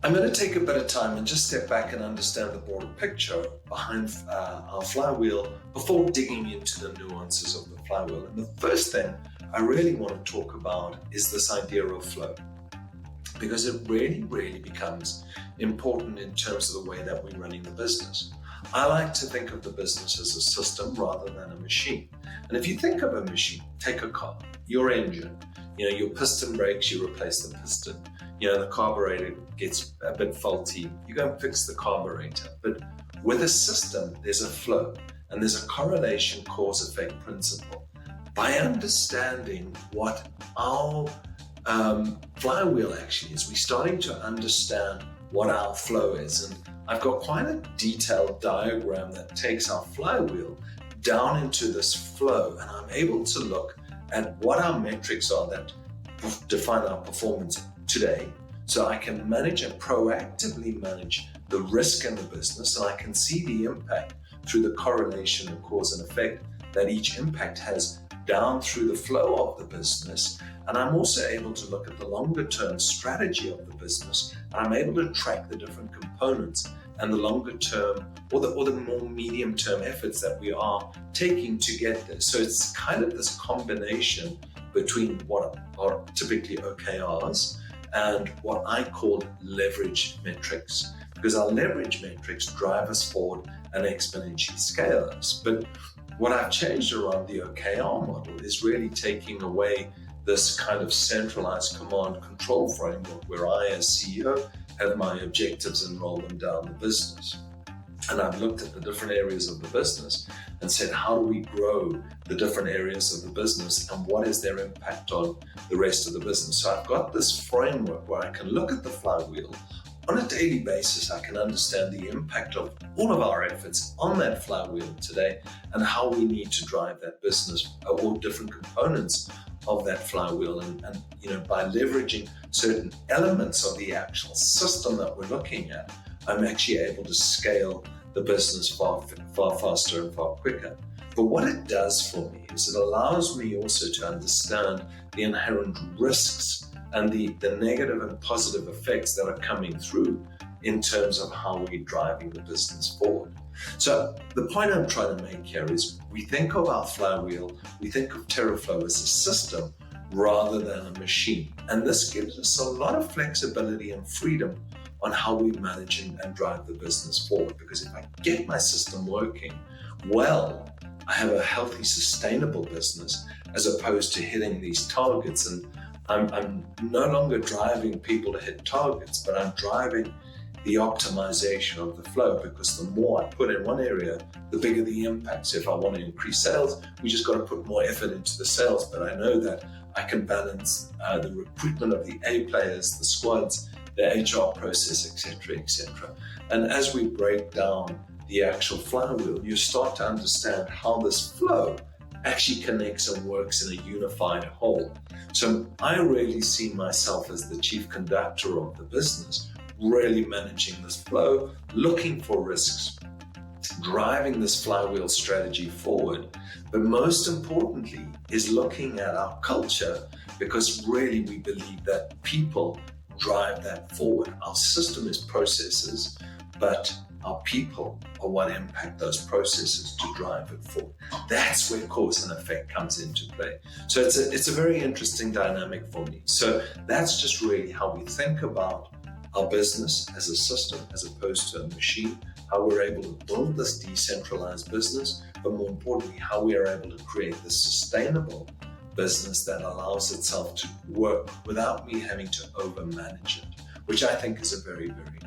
I'm going to take a bit of time and just step back and understand the broader picture behind our flywheel before digging into the nuances of the flywheel. And the first thing I really want to talk about is this idea of flow, because it really becomes important in terms of the way that we're running the business. I like to think of the business as a system rather than a machine. And if you think of a machine, take a car, your engine, your piston breaks, you replace the piston. The carburetor gets a bit faulty, you go and fix the carburetor. But with a system, there's a flow and there's a correlation cause-effect principle. By understanding what our flywheel actually is, we're starting to understand what our flow is. And I've got quite a detailed diagram that takes our flywheel down into this flow, and I'm able to look at what our metrics are that define our performance today, so I can manage and proactively manage the risk in the business, and I can see the impact through the correlation of cause and effect that each impact has down through the flow of the business. And I'm also able to look at the longer term strategy of the business, and I'm able to track the different components and the longer term or the more medium term efforts that we are taking to get there. So it's kind of this combination between what are typically OKRs and what I call leverage metrics, because our leverage metrics drive us forward and exponentially scale us. But what I've changed around the OKR model is really taking away this kind of centralized command control framework where I, as CEO, have my objectives and roll them down the business. And I've looked at the different areas of the business and said, how do we grow the different areas of the business and what is their impact on the rest of the business? So I've got this framework where I can look at the flywheel on a daily basis. I can understand the impact of all of our efforts on that flywheel today and how we need to drive that business or different components of that flywheel. And by leveraging certain elements of the actual system that we're looking at, I'm actually able to scale the business far faster and far quicker. But what it does for me is it allows me also to understand the inherent risks and the negative and positive effects that are coming through in terms of how we're driving the business forward. So the point I'm trying to make here is we think of our flywheel, we think of TerraFlow as a system rather than a machine. And this gives us a lot of flexibility and freedom on how we manage and drive the business forward. Because if I get my system working well, I have a healthy, sustainable business as opposed to hitting these targets. And I'm no longer driving people to hit targets, but I'm driving the optimization of the flow, because the more I put in one area, the bigger the impact. So if I want to increase sales, we just got to put more effort into the sales. But I know that I can balance the recruitment of the A players, the squads, the HR process, etc. And as we break down the actual flywheel, you start to understand how this flow actually connects and works in a unified whole. So I really see myself as the chief conductor of the business, really managing this flow, looking for risks, driving this flywheel strategy forward. But most importantly is looking at our culture, because really we believe that people drive that forward. Our system is processes, but our people are what impact those processes to drive it forward. That's where cause and effect comes into play. So it's a very interesting dynamic for me. So that's just really how we think about our business as a system as opposed to a machine, how we're able to build this decentralized business, but more importantly, how we are able to create this sustainable business that allows itself to work without me having to overmanage it, which I think is a very, very